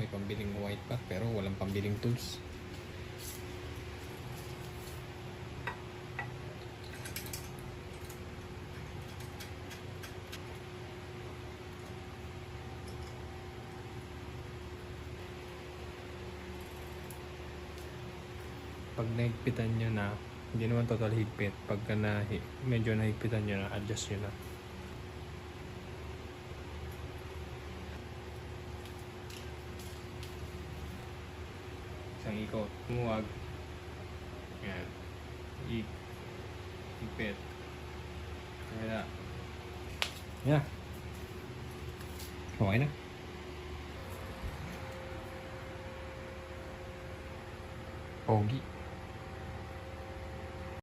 may pambiling white pack pero walang pambiling tools. Pag nahigpitan nyo na, hindi naman total higpit. Pagka medyo nahigpitan nyo na, adjust nyo na. Isang ikot, tumuwag. Yan. Higpit. Kaya. Yan. Okay na. Pogi.